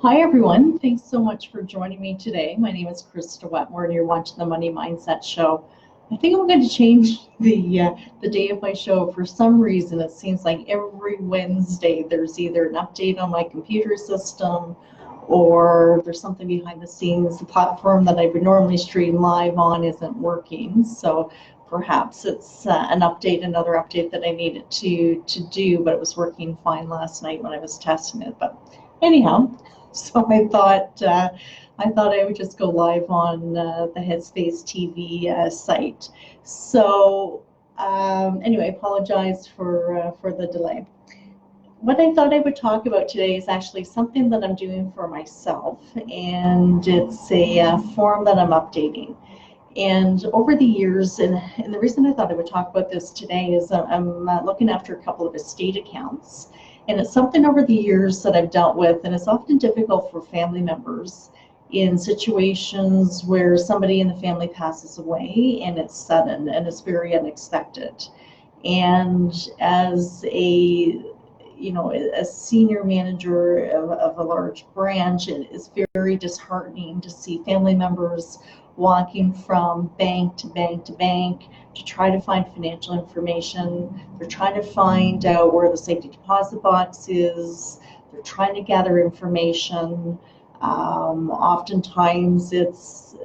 Hi, everyone. Thanks so much for joining me today. My name is Krista Wetmore, and you're watching the Money Mindset Show. I think I'm going to change the day of my show. For some reason, it seems like every Wednesday there's either an update on my computer system or there's something behind the scenes. The platform that I would normally stream live on isn't working, so perhaps it's another update that I needed to do, but it was working fine last night when I was testing it. But anyhow, so I thought I would just go live on the Headspace TV site. So anyway, apologize for the delay. What I thought I would talk about today is actually something that I'm doing for myself, and it's a form that I'm updating. And over the years, and the reason I thought I would talk about this today is I'm looking after a couple of estate accounts. And it's something over the years that I've dealt with, and it's often difficult for family members in situations where somebody in the family passes away and it's sudden and it's very unexpected. And as a senior manager of a large branch, it is very disheartening to see family members walking from bank to bank to bank to try to find financial information. They're trying to find out where the safety deposit box is. They're trying to gather information. Oftentimes it's,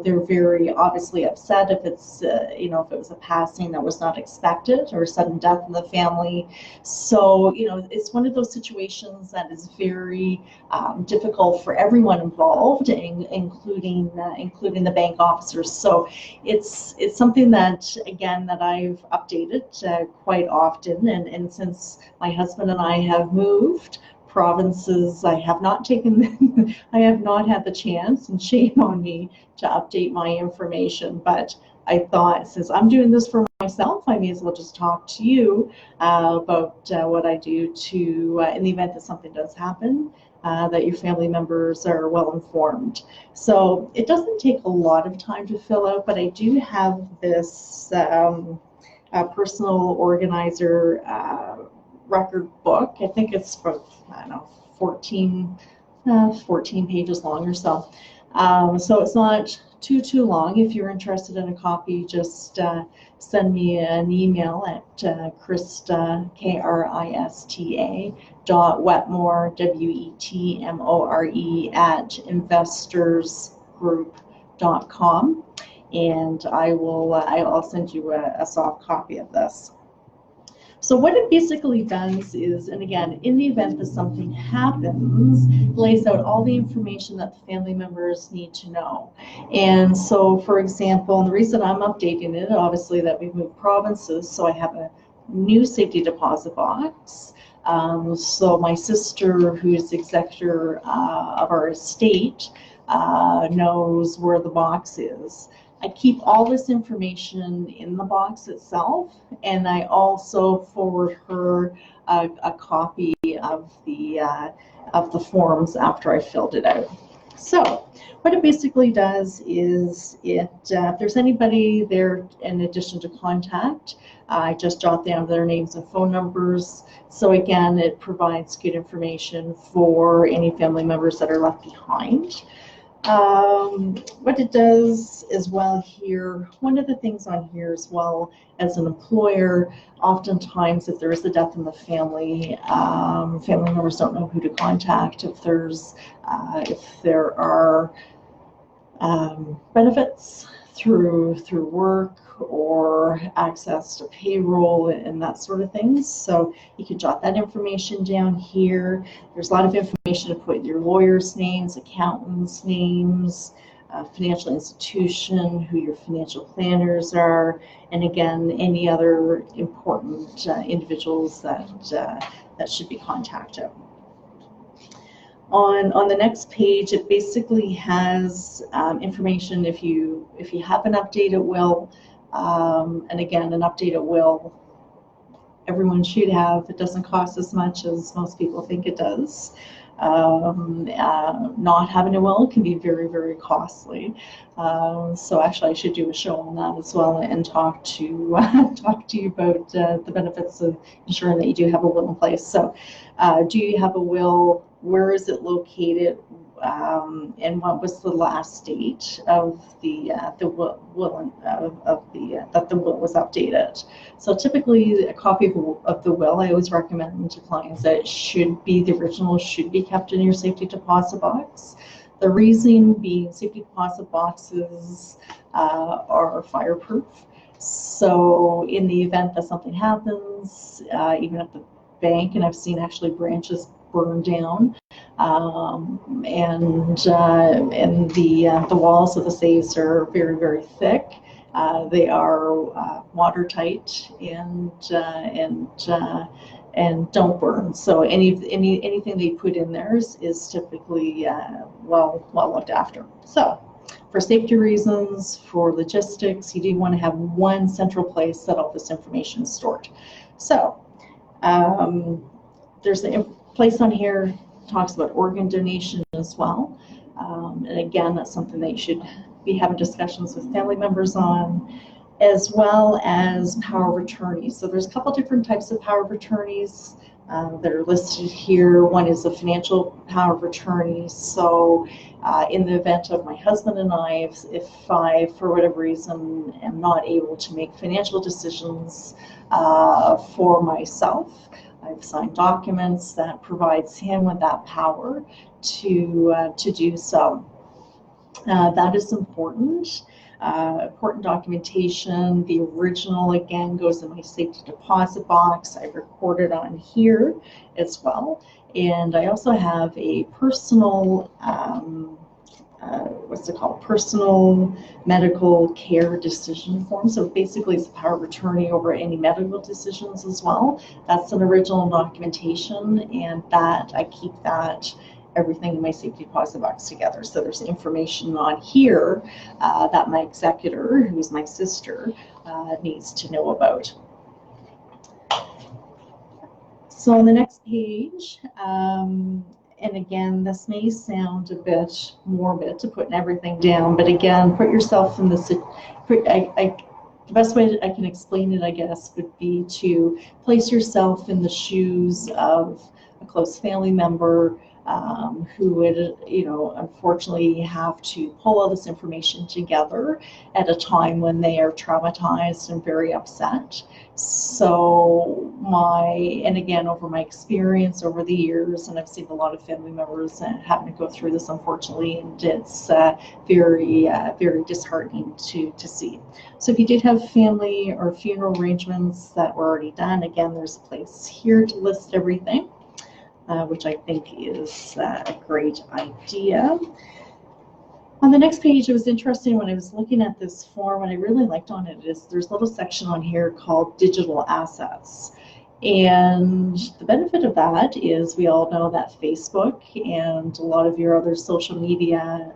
they're very obviously upset if it's, if it was a passing that was not expected or sudden death in the family. So, it's one of those situations that is very difficult for everyone involved, including the bank officers. So it's something that, again, that I've updated quite often. And since my husband and I have moved provinces, I have not I have not had the chance, and shame on me, to update my information. But I thought, since I'm doing this for myself, I may as well just talk to you about what I do to, in the event that something does happen, that your family members are well informed. So it doesn't take a lot of time to fill out, but I do have this personal organizer record book. I think it's from, 14 pages long or so. So it's not too long. If you're interested in a copy, just send me an email at Krista, Krista .Wetmore, WETMORE @investorsgroup.com, and I'll send you a soft copy of this. So what it basically does is, and again, in the event that something happens, it lays out all the information that the family members need to know. And so, for example, and the reason I'm updating it, obviously, that we've moved provinces, so I have a new safety deposit box. So my sister, who's executor of our estate, knows where the box is. I keep all this information in the box itself, and I also forward her a copy of the forms after I filled it out. So what it basically does is if there's anybody there in addition to contact, I just jot down their names and phone numbers. So again, it provides good information for any family members that are left behind. What it does as well here, one of the things on here as well, as an employer, oftentimes if there is a death in the family, family members don't know who to contact. If there are benefits through work or access to payroll and that sort of things. So you can jot that information down here. There's a lot of information to put your lawyers' names, accountants' names, financial institution, who your financial planners are, and again, any other important individuals that should be contacted. On the next page, it basically has information if you have an update at will, and again, an update at will everyone should have. It doesn't cost as much as most people think it does. Not having a will can be very, very costly. So actually I should do a show on that as well and talk to you about the benefits of ensuring that you do have a will in place. So do you have a will where is it located, and what was the last date of the will that the will was updated. So typically, a copy of the will, I always recommend to clients that the original should be kept in your safety deposit box. The reason being, safety deposit boxes are fireproof. So in the event that something happens, even at the bank, and I've seen actually branches burn down, and the walls of the safes are very, very thick. They are watertight and don't burn. So anything they put in there is typically well looked after. So for safety reasons, for logistics, you do want to have one central place that all this information is stored. So there's a place on here talks about organ donation as well. And again, that's something that you should be having discussions with family members on, as well as power of attorney. So there's a couple different types of power of attorneys that are listed here. One is a financial power of attorney. So in the event of my husband and I, if I, for whatever reason, am not able to make financial decisions for myself, I've signed documents that provides him with that power to do so. That is important. Important documentation. The original, again, goes in my safety deposit box. I record it on here as well. And I also have a personal, personal medical care decision form. So basically it's a power of attorney over any medical decisions as well. That's an original documentation, and that I keep everything in my safety deposit box together. So there's information on here that my executor, who's my sister, needs to know about. So on the next page, and again, this may sound a bit morbid to putting everything down, but again, put yourself in the best way I can explain it, I guess, would be to place yourself in the shoes of a close family member who would, unfortunately have to pull all this information together at a time when they are traumatized and very upset. So and again, over my experience over the years, and I've seen a lot of family members having to go through this, unfortunately, and it's very, very disheartening to see. So if you did have family or funeral arrangements that were already done, again, there's a place here to list everything. Which I think is a great idea. On the next page, it was interesting when I was looking at this form, what I really liked on it is there's a little section on here called digital assets. And the benefit of that is we all know that Facebook and a lot of your other social media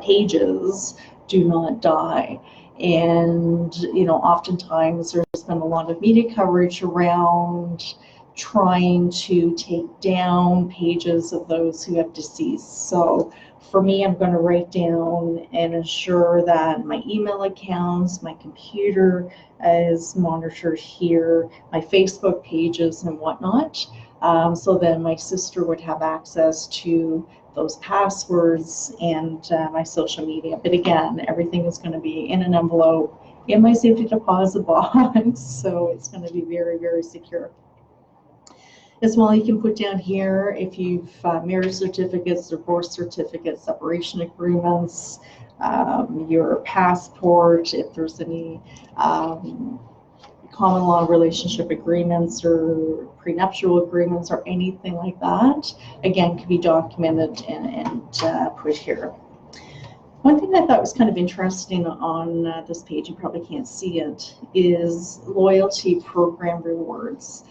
pages do not die. And, oftentimes there's been a lot of media coverage around trying to take down pages of those who have deceased. So for me, I'm going to write down and ensure that my email accounts, my computer is monitored here, my Facebook pages and whatnot. So then my sister would have access to those passwords and my social media. But again, everything is going to be in an envelope in my safety deposit box. So it's going to be very, very secure. As well, you can put down here if you've marriage certificates, divorce certificates, separation agreements, your passport, if there's any common law relationship agreements or prenuptial agreements or anything like that, again, can be documented and put here. One thing I thought was kind of interesting on this page, you probably can't see it, is loyalty program rewards.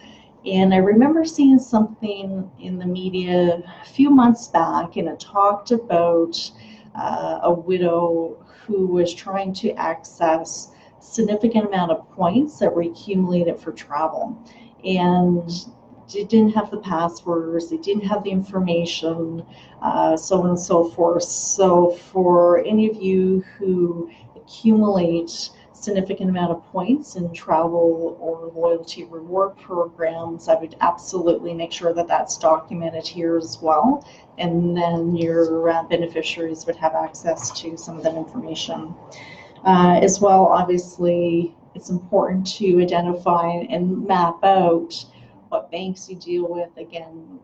And I remember seeing something in the media a few months back, and it talked about a widow who was trying to access a significant amount of points that were accumulated for travel. And they didn't have the passwords, they didn't have the information, so on and so forth. So for any of you who accumulate significant amount of points in travel or loyalty reward programs, I would absolutely make sure that that's documented here as well. And then your beneficiaries would have access to some of that information. As well, obviously, it's important to identify and map out what banks you deal with, again,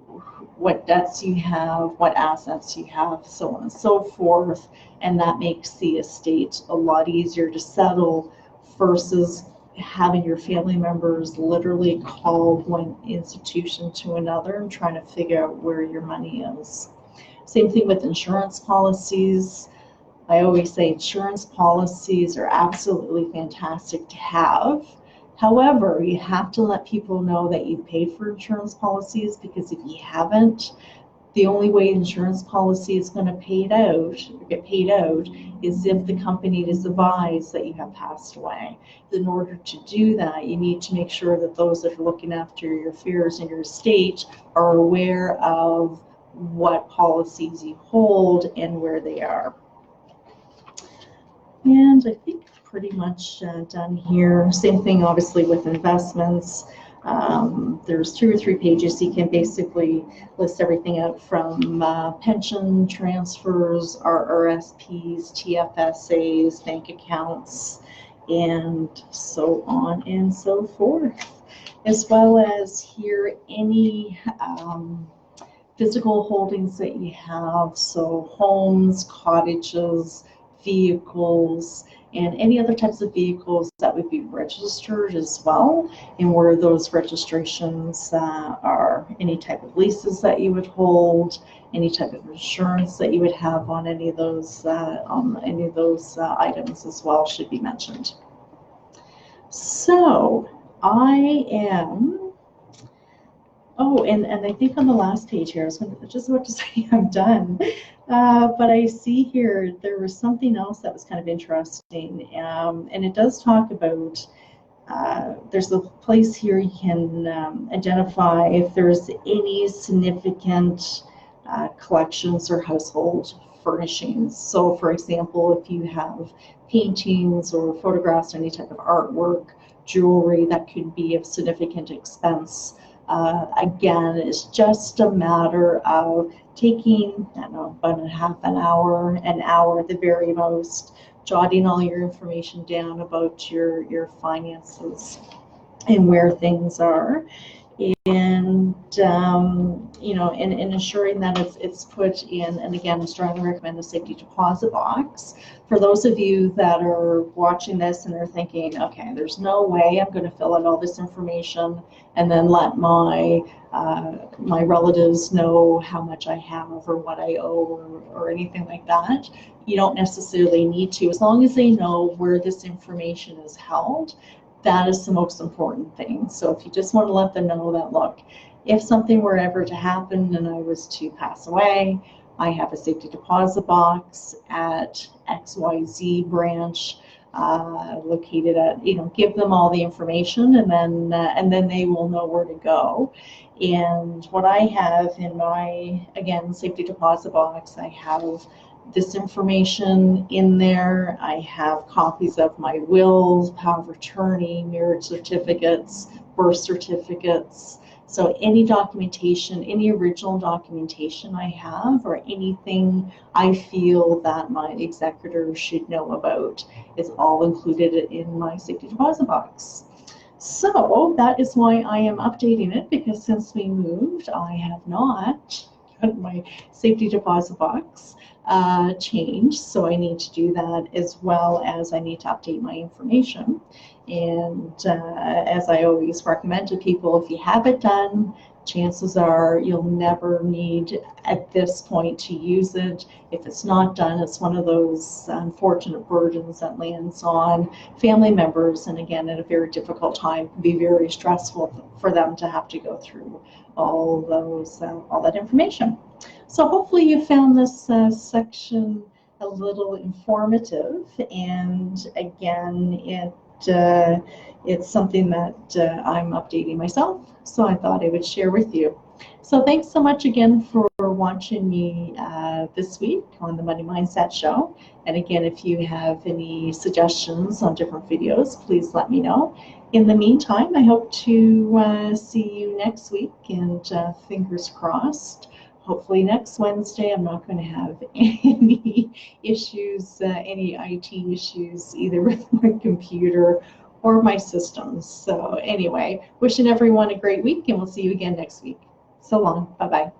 what debts you have, what assets you have, so on and so forth. And that makes the estate a lot easier to settle versus having your family members literally call one institution to another and trying to figure out where your money is. Same thing with insurance policies. I always say insurance policies are absolutely fantastic to have. However, you have to let people know that you paid for insurance policies, because if you haven't, the only way insurance policy is going to get paid out is if the company is advised that you have passed away. In order to do that, you need to make sure that those that are looking after your affairs in your estate are aware of what policies you hold and where they are. And I think pretty much done here. Same thing obviously with investments. There's 2 or 3 pages. You can basically list everything out from pension transfers, RRSPs, TFSAs, bank accounts, and so on and so forth. As well as here any physical holdings that you have, so homes, cottages, vehicles, and any other types of vehicles that would be registered as well, and where those registrations are, any type of leases that you would hold, any type of insurance that you would have on any of those items as well should be mentioned. So I am. Oh, and I think on the last page here, I was just about to say I'm done. But I see here there was something else that was kind of interesting. And it does talk about, there's a place here you can identify if there's any significant collections or household furnishings. So for example, if you have paintings or photographs or any type of artwork, jewelry that could be of significant expense. Again, it's just a matter of taking, I don't know, about an hour at the very most, jotting all your information down about your finances and where things are, and and ensuring that it's put in. And again, I strongly recommend the safety deposit box. For those of you that are watching this and they're thinking, okay, there's no way I'm going to fill out all this information and then let my relatives know how much I have or what I owe or anything like that. You don't necessarily need to, as long as they know where this information is held. That is the most important thing. So if you just want to let them know that, look, if something were ever to happen and I was to pass away, I have a safety deposit box at XYZ branch located at, give them all the information, and then they will know where to go. And what I have in my, again, safety deposit box, I have this information in there. I have copies of my wills, power of attorney, marriage certificates, birth certificates. So any documentation, any original documentation I have, or anything I feel that my executor should know about, is all included in my safety deposit box. So that is why I am updating it, because since we moved, I have not got my safety deposit box changed. So I need to do that, as well as I need to update my information. And as I always recommend to people, if you have it done, chances are you'll never need at this point to use it. If it's not done, it's one of those unfortunate burdens that lands on family members, and again, at a very difficult time, can be very stressful for them to have to go through all that information. So hopefully you found this section a little informative, and again, it's something that I'm updating myself, so I thought I would share with you. So thanks so much again for watching me this week on the Money Mindset Show. And again, if you have any suggestions on different videos, please let me know. In the meantime, I hope to see you next week, and fingers crossed, hopefully next Wednesday I'm not going to have any issues, any IT issues, either with my computer or my systems. So anyway, wishing everyone a great week, and we'll see you again next week. So long. Bye-bye.